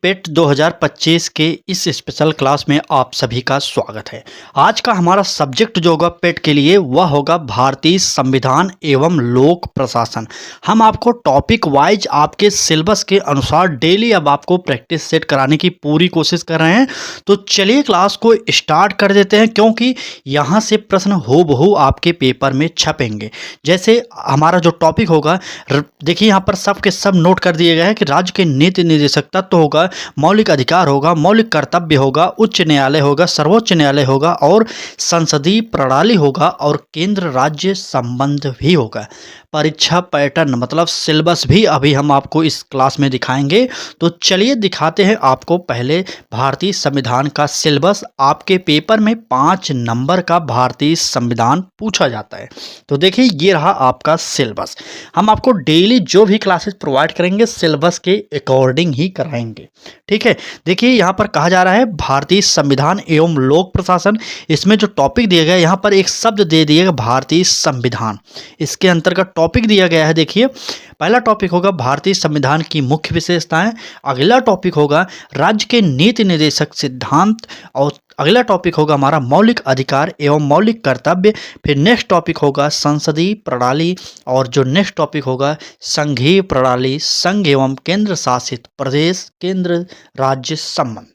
पेट 2025 के इस special class में आप सभी का स्वागत है। आज का हमारा सब्जेक्ट जो होगा पेट के लिए वह होगा भारतीय संविधान एवं लोक प्रशासन। हम आपको टॉपिक वाइज आपके सिलेबस के अनुसार डेली अब आपको प्रैक्टिस सेट कराने की पूरी कोशिश कर रहे हैं। तो चलिए क्लास को स्टार्ट कर देते हैं, क्योंकि यहाँ से प्रश्न हूबहू आपके पेपर में छपेंगे। जैसे हमारा जो टॉपिक होगा, देखिए यहाँ पर सब के सब नोट कर दिए गए हैं कि राज्य के नीति निर्देशक तत्व होगा, मौलिक अधिकार होगा, मौलिक कर्तव्य होगा, उच्च न्यायालय होगा, सर्वोच्च न्यायालय होगा और संसदीय प्रणाली होगा और केंद्र राज्य संबंध भी होगा। परीक्षा पैटर्न मतलब सिलेबस भी अभी हम आपको इस क्लास में दिखाएंगे। तो चलिए दिखाते हैं आपको पहले भारतीय संविधान का सिलेबस। आपके पेपर में 5 नंबर का भारतीय संविधान पूछा जाता है। तो देखिए ये रहा आपका सिलेबस। हम आपको डेली जो भी क्लासेस प्रोवाइड करेंगे सिलेबस के अकॉर्डिंग ही कराएंगे, ठीक है। देखिए यहाँ पर कहा जा रहा है भारतीय संविधान एवं लोक प्रशासन। इसमें जो टॉपिक दिया गया है यहाँ पर एक शब्द दे दिएगा भारतीय संविधान, इसके अंतर्गत टॉपिक दिया गया है। देखिए पहला टॉपिक होगा भारतीय संविधान की मुख्य विशेषताएं, अगला टॉपिक होगा राज्य के नीति निर्देशक सिद्धांत और अगला टॉपिक होगा हमारा मौलिक अधिकार एवं मौलिक कर्तव्य। फिर नेक्स्ट टॉपिक होगा संसदीय प्रणाली और जो नेक्स्ट टॉपिक होगा संघीय प्रणाली, संघ एवं केंद्र शासित प्रदेश, केंद्र राज्य संबंध।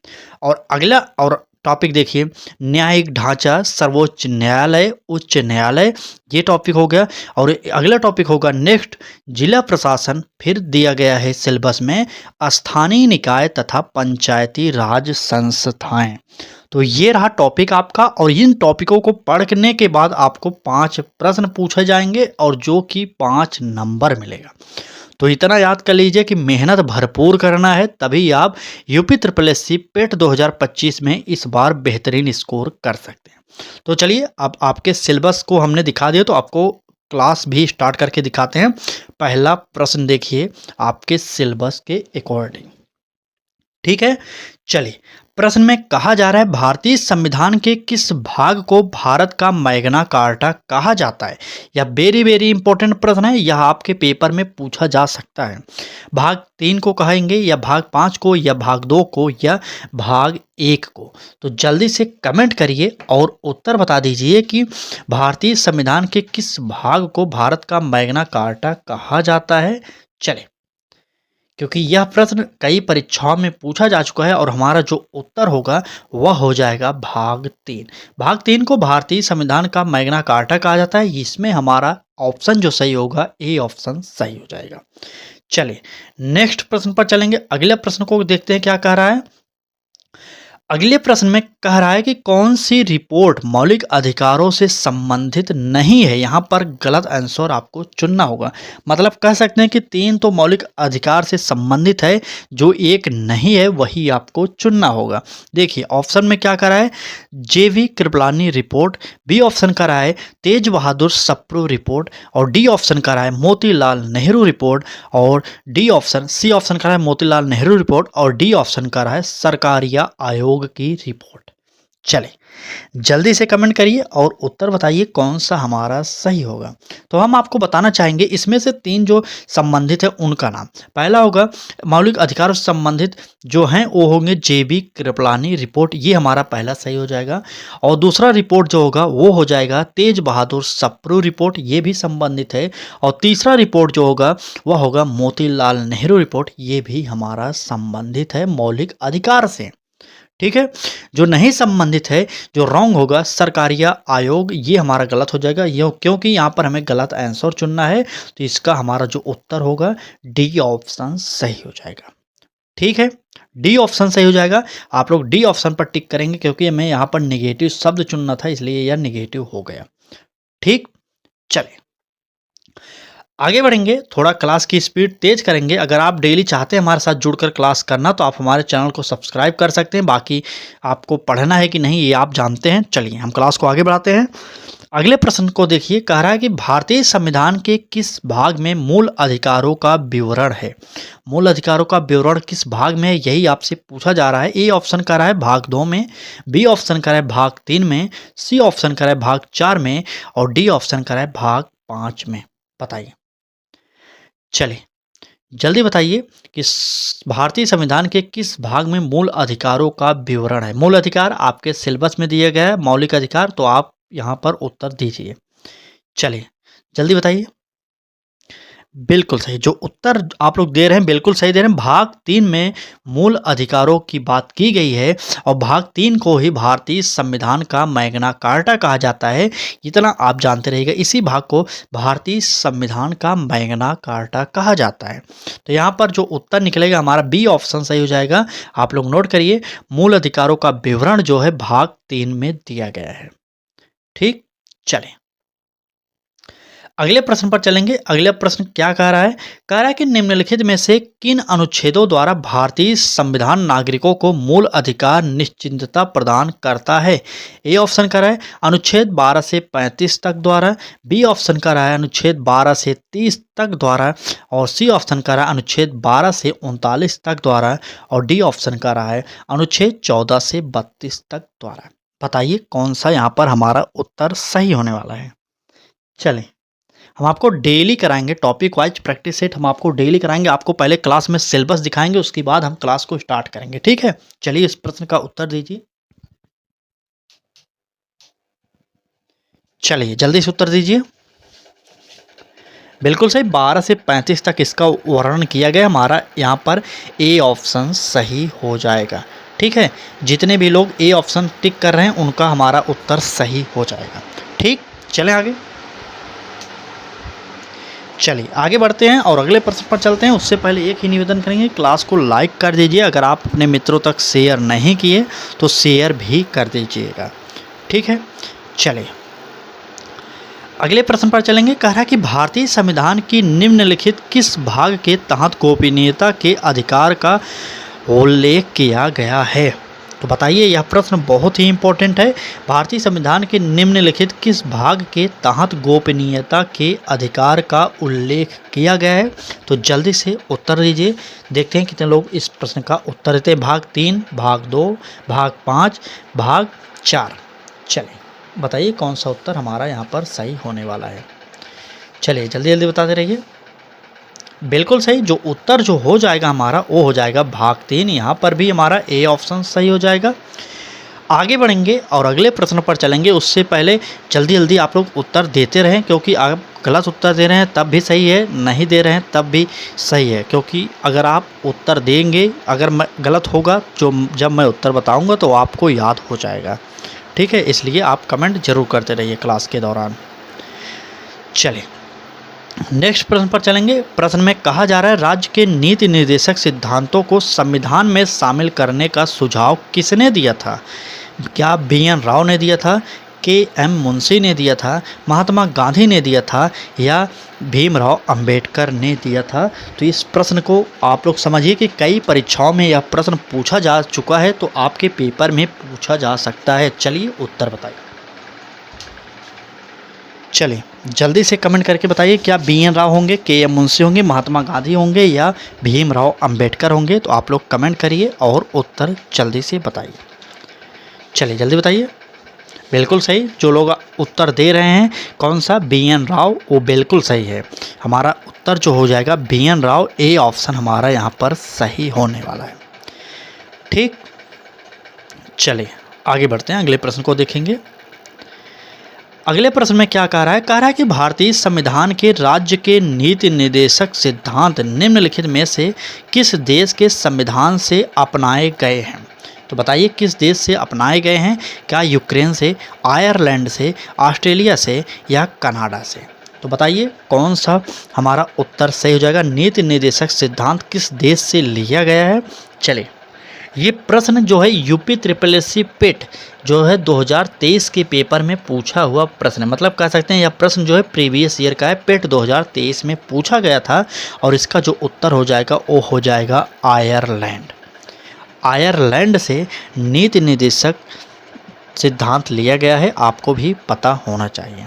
और अगला और टॉपिक देखिए न्यायिक ढांचा, सर्वोच्च न्यायालय, उच्च न्यायालय, ये टॉपिक हो गया। और अगला टॉपिक होगा नेक्स्ट जिला प्रशासन। फिर दिया गया है सिलेबस में स्थानीय निकाय तथा पंचायती राज संस्थाएं। तो ये रहा टॉपिक आपका, और इन टॉपिकों को पढ़ने के बाद आपको 5 प्रश्न पूछे जाएंगे और जो कि 5 नंबर मिलेगा। तो इतना याद कर लीजिए कि मेहनत भरपूर करना है, तभी आप यूपी SSSC पेट 2025 में इस बार बेहतरीन स्कोर कर सकते हैं। तो चलिए अब आपके सिलेबस को हमने दिखा दिया, तो आपको क्लास भी स्टार्ट करके दिखाते हैं। पहला प्रश्न देखिए आपके सिलेबस के अकॉर्डिंग, ठीक है। चलिए प्रश्न में कहा जा रहा है भारतीय संविधान के किस भाग को भारत का मैग्ना कार्टा कहा जाता है। यह वेरी इंपॉर्टेंट प्रश्न है, यह आपके पेपर में पूछा जा सकता है। भाग 3 को कहेंगे या भाग 5 को या भाग 2 को या भाग 1 को। तो जल्दी से कमेंट करिए और उत्तर बता दीजिए कि भारतीय संविधान के किस भाग को भारत का मैग्ना कार्टा कहा जाता है। चले, क्योंकि यह प्रश्न कई परीक्षाओं में पूछा जा चुका है और हमारा जो उत्तर होगा वह हो जाएगा भाग 3। भाग 3 को भारतीय संविधान का मैग्ना कार्टा कहा जाता है। इसमें हमारा ऑप्शन जो सही होगा ए ऑप्शन सही हो जाएगा। चलिए नेक्स्ट प्रश्न पर चलेंगे। अगले प्रश्न को देखते हैं क्या कह रहा है। अगले प्रश्न में कह रहा है कि कौन सी रिपोर्ट मौलिक अधिकारों से संबंधित नहीं है। यहाँ पर गलत आंसर आपको चुनना होगा। मतलब कह सकते हैं कि 3 तो मौलिक अधिकार से संबंधित है, जो एक नहीं है वही आपको चुनना होगा। देखिए ऑप्शन में क्या कह रहा है, JV Kripalani report, B option कह रहा है तेज बहादुर सप्रू रिपोर्ट और डी ऑप्शन कह रहा है मोतीलाल नेहरू रिपोर्ट और डी ऑप्शन सी ऑप्शन कह रहा है मोतीलाल नेहरू रिपोर्ट और डी ऑप्शन कह रहा है सरकारिया आयोग की रिपोर्ट। चले जल्दी से कमेंट करिए और उत्तर बताइए कौन सा हमारा सही होगा। तो हम आपको बताना चाहेंगे इसमें से 3 जो संबंधित है उनका नाम। पहला होगा मौलिक अधिकारों से संबंधित जो हैं वो होंगे JV कृपलानी रिपोर्ट, ये हमारा पहला सही हो जाएगा। और दूसरा रिपोर्ट जो होगा वो हो जाएगा तेज बहादुर सप्रू रिपोर्ट, ये भी संबंधित है। और तीसरा रिपोर्ट जो होगा वह होगा मोतीलाल नेहरू रिपोर्ट, ये भी हमारा संबंधित है मौलिक अधिकार से, ठीक है। जो नहीं संबंधित है, जो रॉन्ग होगा सरकारिया आयोग, ये हमारा गलत हो जाएगा। ये क्योंकि यहाँ पर हमें गलत आंसर चुनना है, तो इसका हमारा जो उत्तर होगा डी ऑप्शन सही हो जाएगा, ठीक है। डी ऑप्शन सही हो जाएगा। आप लोग डी ऑप्शन पर टिक करेंगे, क्योंकि हमें यहाँ पर निगेटिव शब्द चुनना था इसलिए यह निगेटिव हो गया, ठीक। चले आगे बढ़ेंगे, थोड़ा क्लास की स्पीड तेज करेंगे। अगर आप डेली चाहते हैं हमारे साथ जुड़कर क्लास करना तो आप हमारे चैनल को सब्सक्राइब कर सकते हैं। बाकी आपको पढ़ना है कि नहीं ये आप जानते हैं। चलिए हम क्लास को आगे बढ़ाते हैं। अगले प्रश्न को देखिए, कह रहा है कि भारतीय संविधान के किस भाग में मूल अधिकारों का विवरण है। मूल अधिकारों का विवरण किस भाग में है यही आपसे पूछा जा रहा है। ए ऑप्शन कह रहा है भाग 2 में, बी ऑप्शन कह रहा है भाग 3 में, सी ऑप्शन कह रहा है भाग 4 में और डी ऑप्शन कह रहा है भाग 5 में। बताइए। चलिए जल्दी बताइए कि भारतीय संविधान के किस भाग में मूल अधिकारों का विवरण है। मूल अधिकार आपके सिलेबस में दिया गया है, मौलिक अधिकार, तो आप यहाँ पर उत्तर दीजिए। चलिए जल्दी बताइए। बिल्कुल सही, जो उत्तर आप लोग दे रहे हैं बिल्कुल सही दे रहे हैं। भाग 3 में मूल अधिकारों की बात की गई है और भाग 3 को ही भारतीय संविधान का मैग्ना कार्टा कहा जाता है। इतना आप जानते रहिएगा, इसी भाग को भारतीय संविधान का मैग्ना कार्टा कहा जाता है। तो यहाँ पर जो उत्तर निकलेगा हमारा बी ऑप्शन सही हो जाएगा। आप लोग नोट करिए, मूल अधिकारों का विवरण जो है भाग 3 में दिया गया है। ठीक, चलें अगले प्रश्न पर चलेंगे। अगला प्रश्न क्या कह रहा है? कह रहा है कि निम्नलिखित में से किन अनुच्छेदों द्वारा भारतीय संविधान नागरिकों को मूल अधिकार निश्चितता प्रदान करता है। ए ऑप्शन कह रहा है अनुच्छेद 12 से 35 तक द्वारा, बी ऑप्शन कह रहा है अनुच्छेद 12 से 30 तक द्वारा, और सी ऑप्शन कह रहा है अनुच्छेद 12 से 39 तक द्वारा, और डी ऑप्शन कह रहा है अनुच्छेद 14 से 32 तक द्वारा। बताइए कौन सा यहाँ पर हमारा उत्तर सही होने वाला है। चलें हम आपको डेली कराएंगे, टॉपिक वाइज प्रैक्टिस सेट हम आपको डेली कराएंगे। आपको पहले क्लास में सिलेबस दिखाएंगे, उसके बाद हम क्लास को स्टार्ट करेंगे। ठीक है, चलिए इस प्रश्न का उत्तर दीजिए। चलिए जल्दी से उत्तर दीजिए। बिल्कुल सही, 12 से 35 तक इसका वर्णन किया गया। हमारा यहाँ पर ए ऑप्शन सही हो जाएगा। ठीक है, जितने भी लोग ए ऑप्शन टिक कर रहे हैं उनका हमारा उत्तर सही हो जाएगा। ठीक, चलें आगे। चलिए आगे बढ़ते हैं और अगले प्रश्न पर चलते हैं। उससे पहले एक ही निवेदन करेंगे, क्लास को लाइक कर दीजिए। अगर आप अपने मित्रों तक शेयर नहीं किए तो शेयर भी कर दीजिएगा। ठीक है, चलिए अगले प्रश्न पर चलेंगे। कह रहा है कि भारतीय संविधान की निम्नलिखित किस भाग के तहत गोपनीयता के अधिकार का उल्लेख किया गया है। तो बताइए, यह प्रश्न बहुत ही इम्पोर्टेंट है। भारतीय संविधान के निम्नलिखित किस भाग के तहत गोपनीयता के अधिकार का उल्लेख किया गया है। तो जल्दी से उत्तर दीजिए। देखते हैं कितने लोग इस प्रश्न का उत्तर देते हैं। भाग 3, भाग 2, भाग 5, भाग 4। चलिए बताइए कौन सा उत्तर हमारा यहाँ पर सही होने वाला है। चलिए जल्दी जल्दी बताते रहिए। बिल्कुल सही, जो उत्तर जो हो जाएगा हमारा वो हो जाएगा भाग 3। यहाँ पर भी हमारा ए ऑप्शन सही हो जाएगा। आगे बढ़ेंगे और अगले प्रश्न पर चलेंगे। उससे पहले जल्दी जल्दी आप लोग उत्तर देते रहें, क्योंकि आप गलत उत्तर दे रहे हैं तब भी सही है, नहीं दे रहे हैं तब भी सही है। क्योंकि अगर आप उत्तर देंगे, अगर मैं गलत होगा जो जब मैं उत्तर बताऊँगा तो आपको याद हो जाएगा। ठीक है, इसलिए आप कमेंट जरूर करते रहिए क्लास के दौरान। चलिए नेक्स्ट प्रश्न पर चलेंगे। प्रश्न में कहा जा रहा है, राज्य के नीति निर्देशक सिद्धांतों को संविधान में शामिल करने का सुझाव किसने दिया था। क्या BN राव ने दिया था, KM मुंशी ने दिया था, महात्मा गांधी ने दिया था, या भीमराव अंबेडकर ने दिया था। तो इस प्रश्न को आप लोग समझिए कि कई परीक्षाओं में यह प्रश्न पूछा जा चुका है, तो आपके पेपर में पूछा जा सकता है। चलिए उत्तर बताइए। चलिए जल्दी से कमेंट करके बताइए, क्या BN राव होंगे, KM मुंशी होंगे, महात्मा गांधी होंगे, या भीमराव अंबेडकर होंगे। तो आप लोग कमेंट करिए और उत्तर जल्दी से बताइए। चलिए जल्दी बताइए। बिल्कुल सही, जो लोग उत्तर दे रहे हैं कौन सा BN राव, वो बिल्कुल सही है। हमारा उत्तर जो हो जाएगा BN राव, ए ऑप्शन हमारा यहाँ पर सही होने वाला है। ठीक, चलिए आगे बढ़ते हैं, अगले प्रश्न को देखेंगे। अगले प्रश्न में क्या कह रहा है? कह रहा है कि भारतीय संविधान के राज्य के नीति निर्देशक सिद्धांत निम्नलिखित में से किस देश के संविधान से अपनाए गए हैं। तो बताइए किस देश से अपनाए गए हैं। क्या यूक्रेन से, आयरलैंड से, ऑस्ट्रेलिया से, या कनाडा से। तो बताइए कौन सा हमारा उत्तर सही हो जाएगा। नीति निर्देशक सिद्धांत किस देश से लिया गया है। चलिए ये प्रश्न जो है UPSSC पेट जो है 2023 के पेपर में पूछा हुआ प्रश्न है। मतलब कह सकते हैं यह प्रश्न जो है प्रीवियस ईयर का है, पेट 2023 में पूछा गया था। और इसका जो उत्तर हो जाएगा वो हो जाएगा आयरलैंड। आयरलैंड से नीति निर्देशक सिद्धांत लिया गया है, आपको भी पता होना चाहिए।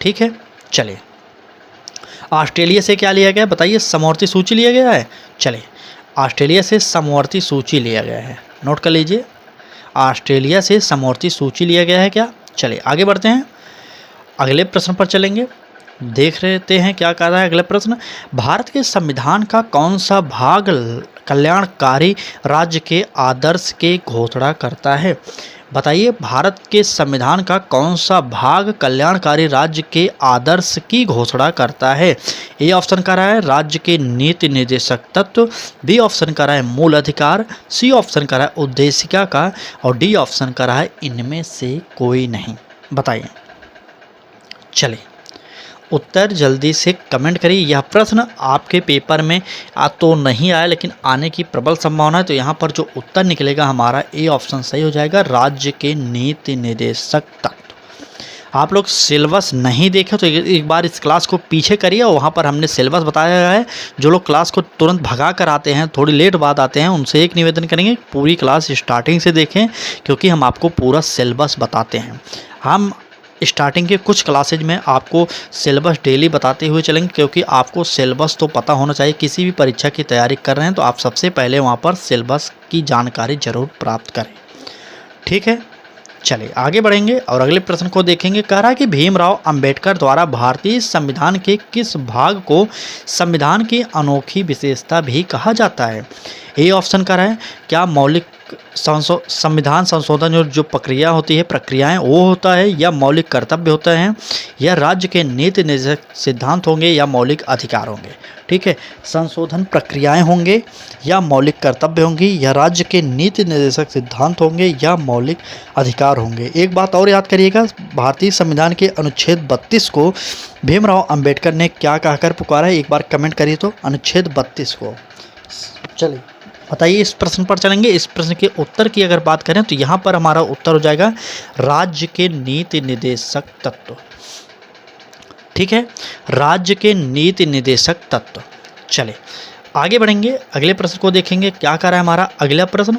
ठीक है, चलिए ऑस्ट्रेलिया से क्या लिया गया बताइए। समवर्ती सूची लिया गया है। चलिए ऑस्ट्रेलिया से समवर्ती सूची लिया गया है, नोट कर लीजिए। ऑस्ट्रेलिया से समवर्ती सूची लिया गया है क्या। चलिए आगे बढ़ते हैं, अगले प्रश्न पर चलेंगे। देख लेते हैं क्या कह रहा है अगला प्रश्न। भारत के संविधान का कौन सा भाग कल्याणकारी राज्य के आदर्श की घोषणा करता है? बताइए, भारत के संविधान का कौन सा भाग कल्याणकारी राज्य के आदर्श की घोषणा करता है? ए ऑप्शन कर रहा है राज्य के नीति निर्देशक तत्व, बी ऑप्शन कर रहा है मूल अधिकार, सी ऑप्शन कर रहा है उद्देशिका का, और डी ऑप्शन कर रहा है इनमें से कोई नहीं। बताइए। चलिए, उत्तर जल्दी से कमेंट करिए। यह प्रश्न आपके पेपर में तो नहीं आया, लेकिन आने की प्रबल संभावना है। तो यहाँ पर जो उत्तर निकलेगा हमारा ए ऑप्शन सही हो जाएगा, राज्य के नीति निर्देशक तत्व। आप लोग सिलेबस नहीं देखे तो एक बार इस क्लास को पीछे करिए, और वहाँ पर हमने सिलेबस बताया है। जो लोग क्लास को तुरंत भगा कर आते हैं, थोड़ी लेट बाद आते हैं, उनसे एक निवेदन करेंगे पूरी क्लास स्टार्टिंग से देखें, क्योंकि हम आपको पूरा सिलेबस बताते हैं। हम स्टार्टिंग के कुछ क्लासेज में आपको सिलेबस डेली बताते हुए चलेंगे, क्योंकि आपको सिलेबस तो पता होना चाहिए। किसी भी परीक्षा की तैयारी कर रहे हैं तो आप सबसे पहले वहाँ पर सिलेबस की जानकारी जरूर प्राप्त करें। ठीक है, चलिए आगे बढ़ेंगे और अगले प्रश्न को देखेंगे। कह रहा है कि भीमराव अंबेडकर द्वारा भारतीय संविधान के किस भाग को संविधान की अनोखी विशेषता भी कहा जाता है? ए ऑप्शन कर रहा है क्या मौलिक संविधान संशोधन जो प्रक्रिया होती है, प्रक्रियाएं वो होता है, या मौलिक कर्तव्य होते हैं, या राज्य के नीति निर्देशक सिद्धांत होंगे, या मौलिक अधिकार होंगे? ठीक है, संशोधन प्रक्रियाएं होंगे, या मौलिक कर्तव्य होंगी, या राज्य के नीति निर्देशक सिद्धांत होंगे, या मौलिक अधिकार होंगे? एक बात और याद करिएगा, भारतीय संविधान के अनुच्छेद 32 को भीमराव अंबेडकर ने क्या कहकर पुकारा है? एक बार कमेंट करिए तो, अनुच्छेद 32 को। चलिए बताइए, इस प्रश्न पर चलेंगे। इस प्रश्न के उत्तर की अगर बात करें तो यहाँ पर हमारा उत्तर हो जाएगा राज्य के नीति निर्देशक तत्व। ठीक है, राज्य के नीति निर्देशक तत्व। चलिए आगे बढ़ेंगे, अगले प्रश्न को देखेंगे। क्या कह रहा है हमारा अगला प्रश्न?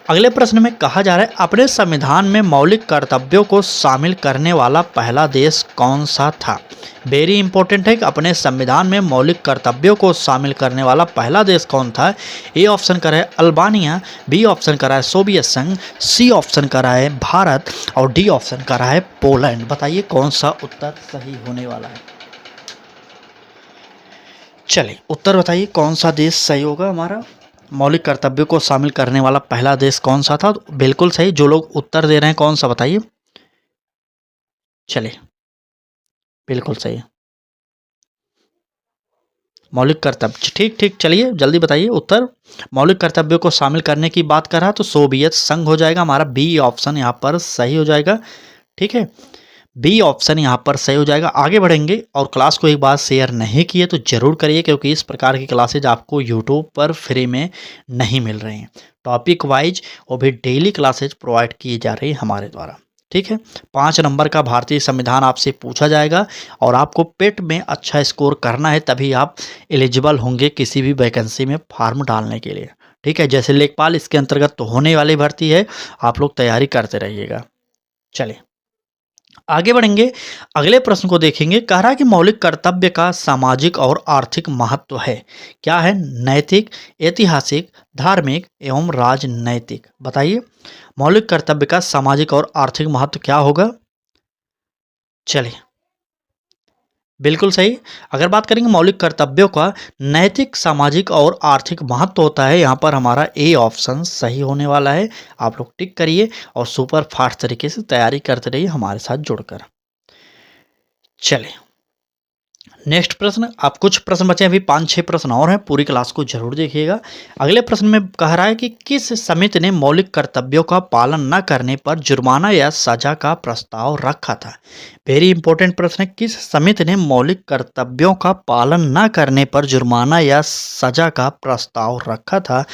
अगले प्रश्न में कहा जा रहा है अपने संविधान में मौलिक कर्तव्यों को शामिल करने वाला पहला देश कौन सा था? वेरी इंपॉर्टेंट है कि अपने संविधान में मौलिक कर्तव्यों को शामिल करने वाला पहला देश कौन था? ए ऑप्शन करा है अल्बानिया, बी ऑप्शन करा है सोवियत संघ, सी ऑप्शन करा है भारत, और डी ऑप्शन करा है पोलैंड। बताइए कौन सा उत्तर सही होने वाला है? चलिए उत्तर बताइए, कौन सा देश सही होगा हमारा? मौलिक कर्तव्यों को शामिल करने वाला पहला देश कौन सा था? बिल्कुल सही। जो लोग उत्तर दे रहे हैं कौन सा बताइए? चलिए बिल्कुल सही, मौलिक कर्तव्य। ठीक ठीक, चलिए जल्दी बताइए उत्तर। मौलिक कर्तव्यों को शामिल करने की बात कर रहा तो सोवियत संघ हो जाएगा हमारा, बी ऑप्शन यहाँ पर सही हो जाएगा। ठीक है, बी ऑप्शन यहाँ पर सही हो जाएगा। आगे बढ़ेंगे, और क्लास को एक बार शेयर नहीं किए तो ज़रूर करिए, क्योंकि इस प्रकार की क्लासेज आपको यूट्यूब पर फ्री में नहीं मिल रही हैं। टॉपिक वाइज वो भी डेली क्लासेज प्रोवाइड की जा रही है हमारे द्वारा। ठीक है, 5 नंबर का भारतीय संविधान आपसे पूछा जाएगा, और आपको पेट में अच्छा स्कोर करना है, तभी आप एलिजिबल होंगे किसी भी वैकेंसी में फॉर्म डालने के लिए। ठीक है, जैसे लेखपाल इसके अंतर्गत तो होने वाली भर्ती है, आप लोग तैयारी करते रहिएगा। चलिए आगे बढ़ेंगे, अगले प्रश्न को देखेंगे। कह रहा है कि मौलिक कर्तव्य का सामाजिक और आर्थिक महत्व है। क्या है? नैतिक, ऐतिहासिक, धार्मिक एवं राजनैतिक। बताइए मौलिक कर्तव्य का सामाजिक और आर्थिक महत्व क्या होगा? चलिए बिल्कुल सही। अगर बात करेंगे मौलिक कर्तव्यों का नैतिक, सामाजिक और आर्थिक महत्व होता है, यहाँ पर हमारा ए ऑप्शन सही होने वाला है। आप लोग टिक करिए और सुपर फास्ट तरीके से तैयारी करते रहिए हमारे साथ जुड़कर। चलिए नेक्स्ट प्रश्न, आप कुछ प्रश्न बचे, अभी 5-6 प्रश्न और हैं, पूरी क्लास को जरूर देखिएगा। अगले प्रश्न में कह रहा है कि किस समिति ने मौलिक कर्तव्यों का पालन न करने पर जुर्माना या सजा का प्रस्ताव रखा था? वेरी इंपॉर्टेंट प्रश्न है, किस समिति ने मौलिक कर्तव्यों का पालन न करने पर जुर्माना या सजा का प्रस्ताव रखा था?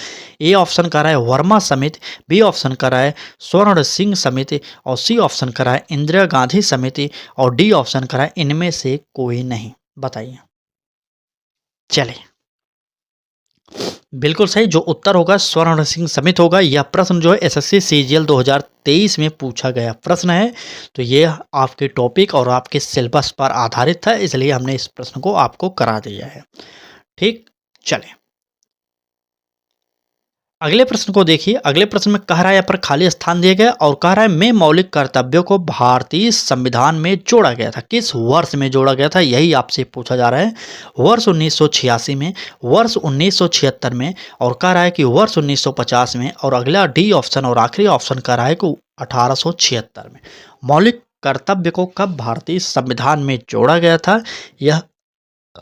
ए ऑप्शन कह रहा है वर्मा समिति, बी ऑप्शन कह रहा है स्वर्ण सिंह समिति, और सी ऑप्शन कह रहा है इंदिरा गांधी समिति, और डी ऑप्शन कह रहा है इनमें से कोई नहीं। बताइए। चलिए बिल्कुल सही, जो उत्तर होगा स्वर्ण सिंह समिति होगा। यह प्रश्न जो है एसएससी सीजीएल 2023 में पूछा गया प्रश्न है, तो ये आपके टॉपिक और आपके सिलेबस पर आधारित था, इसलिए हमने इस प्रश्न को आपको करा दिया है। ठीक, चलें अगले प्रश्न को देखिए। अगले प्रश्न में कह रहा है यहाँ पर खाली स्थान दिए गए और कह रहा है में मौलिक कर्तव्यों को भारतीय संविधान में जोड़ा गया था। किस वर्ष में जोड़ा गया था, यही आपसे पूछा जा रहा है। वर्ष 1986 में, वर्ष 1976 में, और कह रहा है कि वर्ष 1950 में, और अगला डी ऑप्शन और आखिरी ऑप्शन कह रहा है कि 1876 में। मौलिक कर्तव्य को कब भारतीय संविधान में जोड़ा गया था, यह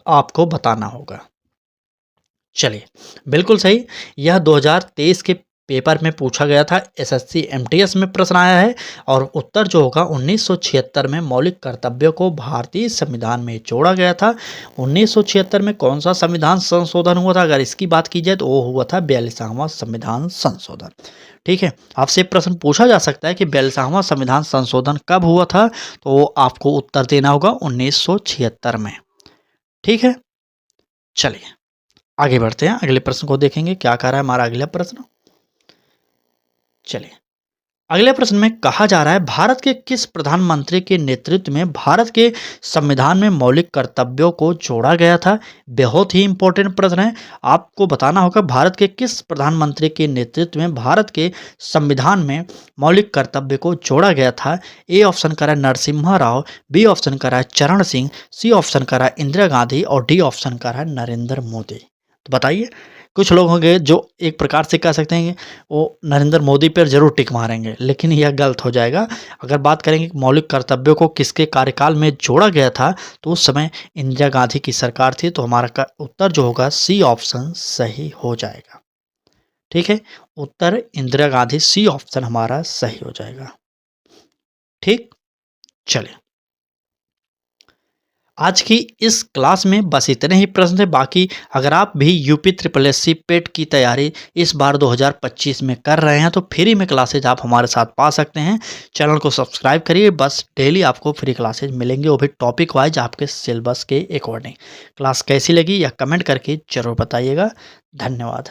आपको बताना होगा। चलिए, बिल्कुल सही, यह 2023 के पेपर में पूछा गया था। एसएससी एमटीएस में प्रश्न आया है और उत्तर जो होगा 1976 में मौलिक कर्तव्यों को भारतीय संविधान में जोड़ा गया था। 1976 में कौन सा संविधान संशोधन हुआ था, अगर इसकी बात की जाए तो वो हुआ था 42वां संविधान संशोधन। ठीक है, आपसे प्रश्न पूछा जा सकता है कि 42वां संविधान संशोधन कब हुआ था, तो आपको उत्तर देना होगा 1976 में। ठीक है, चलिए आगे बढ़ते हैं, अगले प्रश्न को देखेंगे क्या कह रहा है हमारा अगला प्रश्न। चलिए, अगले प्रश्न में कहा जा रहा है भारत के किस प्रधानमंत्री के नेतृत्व में भारत के संविधान में मौलिक कर्तव्यों को जोड़ा गया था। बहुत ही इंपॉर्टेंट प्रश्न है, आपको बताना होगा भारत के किस प्रधानमंत्री के नेतृत्व में भारत के संविधान में मौलिक कर्तव्य को जोड़ा गया था। ए ऑप्शन करा है नरसिम्हा राव, बी ऑप्शन करा है चरण सिंह, सी ऑप्शन करा है इंदिरा गांधी, और डी ऑप्शन करा है नरेंद्र मोदी। तो बताइए, कुछ लोग होंगे जो एक प्रकार से कह सकते हैं कि वो नरेंद्र मोदी पर जरूर टिक मारेंगे, लेकिन यह गलत हो जाएगा। अगर बात करेंगे कि मौलिक कर्तव्यों को किसके कार्यकाल में जोड़ा गया था, तो उस समय इंदिरा गांधी की सरकार थी, तो हमारा उत्तर जो होगा सी ऑप्शन सही हो जाएगा। ठीक है, उत्तर इंदिरा गांधी, सी ऑप्शन हमारा सही हो जाएगा। ठीक, चलिए आज की इस क्लास में बस इतने ही प्रश्न थे। बाकी अगर आप भी यूपी SSSC पेट की तैयारी इस बार 2025 में कर रहे हैं तो फ्री में क्लासेज आप हमारे साथ पा सकते हैं। चैनल को सब्सक्राइब करिए, बस डेली आपको फ्री क्लासेज मिलेंगे, वो भी टॉपिक वाइज आपके सिलेबस के अकॉर्डिंग। क्लास कैसी लगी या कमेंट करके ज़रूर बताइएगा। धन्यवाद।